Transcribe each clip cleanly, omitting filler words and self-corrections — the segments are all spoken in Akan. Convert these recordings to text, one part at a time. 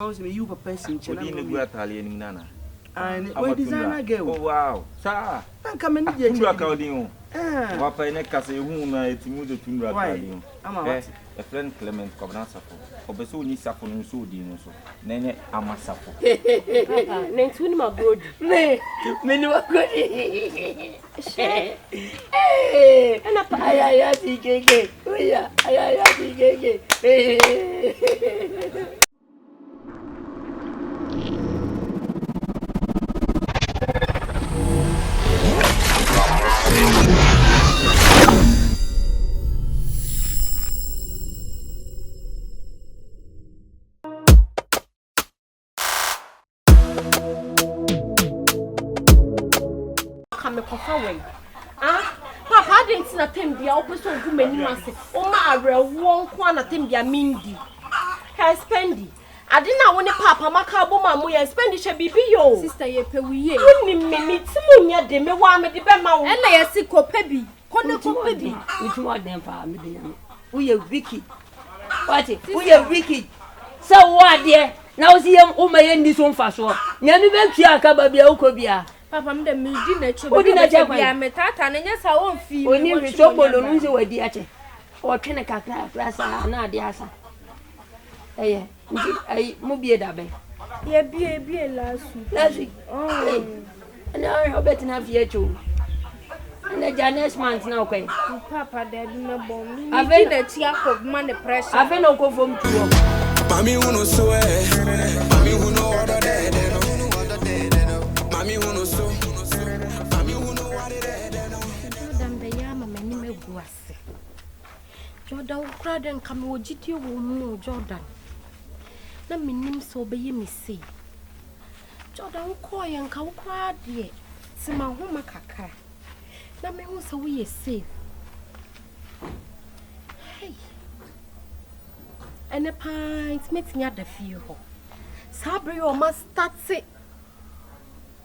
You a person, Nana. And we designer girl. Oh, wow, sir. I'm coming to Tundra Caldino. What I neck as a woman to move the Tundra Caldino. I'm a friend Clement Covenasa. Obeso Sapon so dinoso. Nene Amasapo. Next one, my good. Nay, many were good. Hey, and a pie, TKK. We are, I TKK. Papa didn't see a timbia, open to many months. Oh, my, won't want a timbia mindy. Her spendy. I didn't want a papa, my cabo, mamma, and spendy shall be yo. Sister, ye pe we minute, Simonia, de me want me the bema, and I see copebi. Connection, which more than family. We are wicked. What it? We are wicked. So what, dear? Now see him, oh, my end this one fast walk. Never bet Yakabia Okobia. Papa, I'm the midnight. What did I tell you? I'm a tata, and yes, I won't feel when you trouble on the way, dear. Or can a class, not the answer. Eh, I move be a dabby. Yeah, be a last week. Oh, and I hope better have here too. And the Janus month now, Papa, there be no bomb. I've been a tear of money pressure. I've been no go from two. Mammy, who knows so Mammy, who know what I did. Mammy, who knows so Mammy, who know what it is. Madame, the Yama, my name was Jordan cried and come with GT woman, Jordan. Let me name so be me see. Jordan coy and cow cried yet. See my home caca. Let me also we safe. Hey. And the pint makes me at the few. Sabri or must start say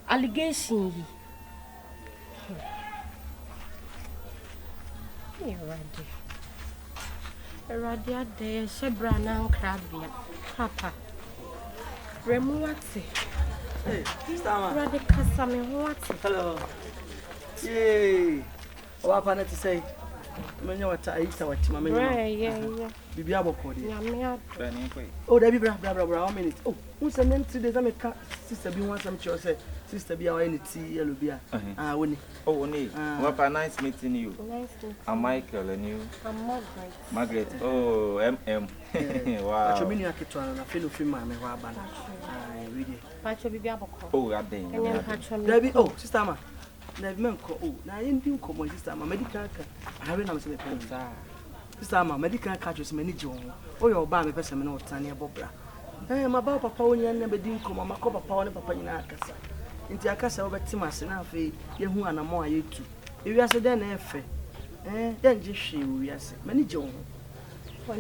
allegation ye. Radia de Shebrana Crabia. Papa. Remuati. Hey, Radicasame what? Hello. Yay. What I to say? I know what I eat. Yeah. Bibia bokodi. Oh, that be bra 1 minute. Oh, who's the name today? I'm a sister. Be one some church say sister be our any tea yellow beer. Winnie. Oh, Winnie. What a nice meeting you. Nice. I'm Michael and you. I'm Margaret. Oh, wow. I mean, I can try and I feel free, my band. I read it. Pacho Bibia boko. Oh, that day. Debbie, oh, sister, ma. Never oh, now you do come on sister, my medical. I haven't answered the parents. Sister, my medical catches many John. Oh, your bar, person, no tiny bobra. My papa, only never didn't come on my copper power and papa in Akasa. Into Akasa over Timas and Afe, you who are more you too. If you are then, then just she will yes, many John. I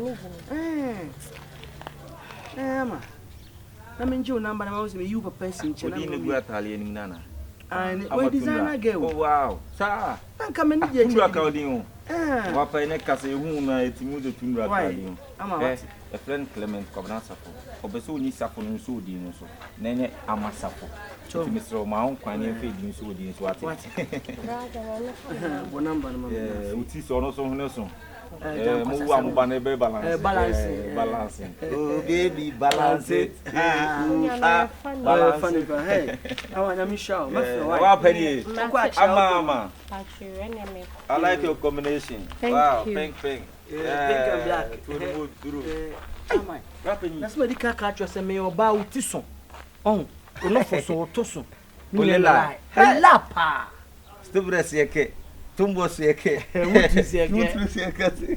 mean, Joe number, I was me, you a person, Italian Nana. And we designer girl. Oh, wow, sir. I'm coming to Tundra Caldino. What I neck as a woman to move the Tundra Caldino. I'm a friend Clement Covenasa. Obeso Sapon so dinoso. Nene Amasapo. So, Mr. Mount, Quine feeding so dins what? What number? Which is also Nelson. Balancing. Oh, baby, balance it. Funny, hey, I want to show. Mama, I like your combination. Wow, pink. Pink and black. That's what the car say me about Tisson. Oh, no for so tosso. Mulella. Lapa. Still Tumbo seke. What is your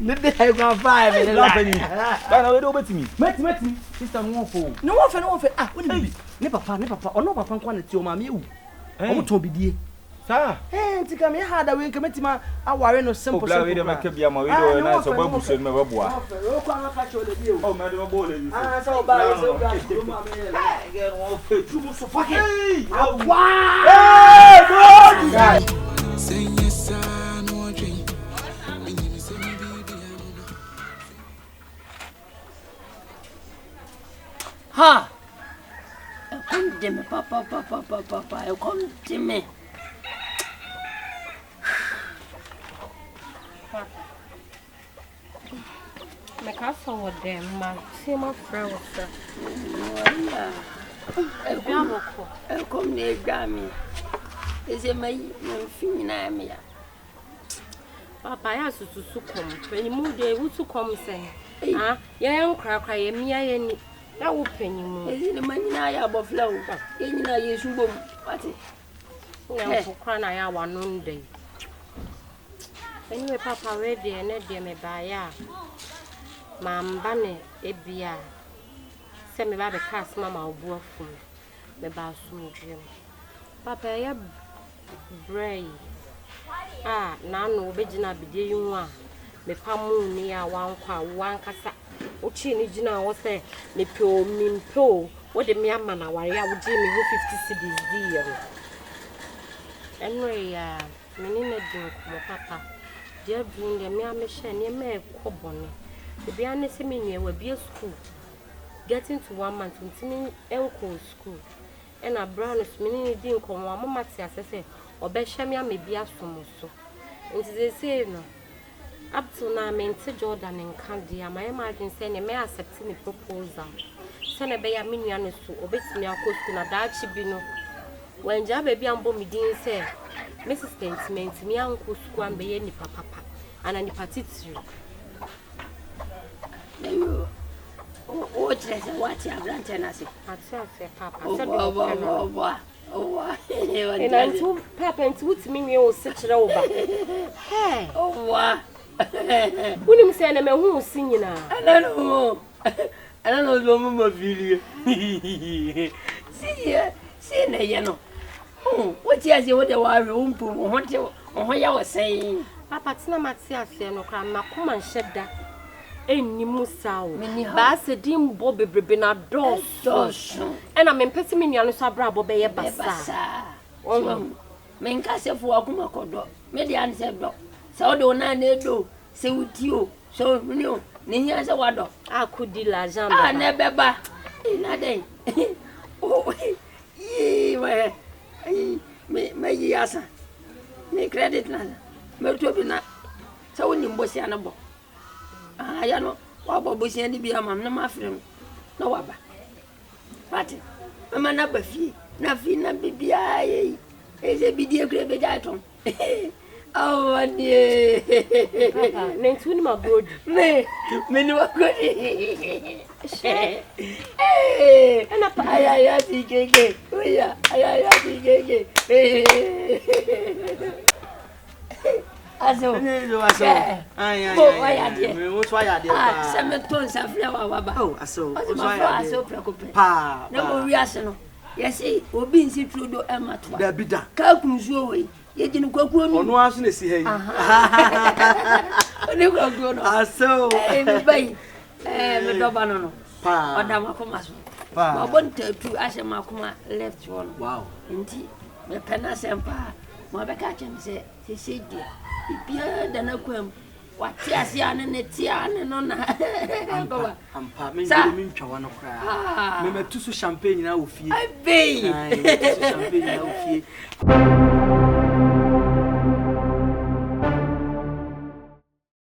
let the hell go 5 and laughing. But I don't me. Met me. Sister, no for. Ah, what do you ne papa, or no papa quantity, mammy. Oh, to be dear. Sir, to come here hard away, commit my hour no simple. I could be a my window and I saw Babu said, my boy. Oh, Madame Boy. I saw Barry so wow. Ha! come to me, papa, you come to me. My castle with them, my same friend was there. I come near Grammy. Is it my fumia? Papa, I asked you to come. When you move there, who to come say? Ah, young crack, I am near any. That will penny more. Is it the money I have of flow? You know, you should go. What is it? For crying, I have one noon day. Anyway, Papa, ready and let them buy ya. Mam Banny, Ebia. Send me by the cast, Mamma, work for me. The bathroom, Jim. Papa, I have brave. Ah, now no original be you one. Me pamu near one cassa. Ochini Gina was there. Me po, min po. What the mere man, I would give me 50 cities dear. Anyway, menina drink, my papa. Dear Boon, the mere machine, ye may cobonny. The Bianne Seminia will be a school. Getting to 1 month until Elko school. And a brown is meaning didn't come one moment, as I say, or Beshamia may be as from so. And they say, no. Up to now, I mean, Jordan and Candy, I imagine saying a may accept any proposal. Send a bay a minion to obey me, of course, in a Dutch bino. When Jabby and Bommy didn't say, Mrs. Pence meant me uncle squam be any papa and any partiture. What is what you have done, Tennessee? I said, Papa, oh, and I'm too papa and to me, you such an over. Hey, oh, what? Wouldn't say I'm a who singing now. I don't know the woman of you. See, you know. Oh, what is your room? What you were saying? Papa, it's not Matia, no crime, Macum and shed that. Any musao, Bass a dim bobby bribina doors, and I'm impessing me on Sabra Bobby Bassa. Oh, men castle for Akumakodo, Median said, so do not do, say with you, so new, Nias a wado. I could deal as I never in a day. Oh, ye were may yasa, may credit none, Mertobina, so in Bosianabo. I know what Bobby and be a man, no maffin, no wabba. Patty, a man up a fee, nothing, and be I is a big grave item. Oh, dear. Next one, my good. Many were good. Hey, and a pie, I see cake. Oh, yeah, I see cake. Aso, why are you? Why are you? Some tons of flower. Oh, so preoccupied. Pa, no reason. Yes, we'll be in Citrudo Amatwa. There be that. Calcums away. You didn't go on once in the sea. So, everybody, Madonna, Pa, Madame Kumas. I want to ask Makuma left one. Wow, indeed. My penas and Pa, my Beckham said, he said, dear. If than a quim, what Tiasian and Tian and on I'm Pammy Chawana cry. Remember to champagne now, I pay champagne now.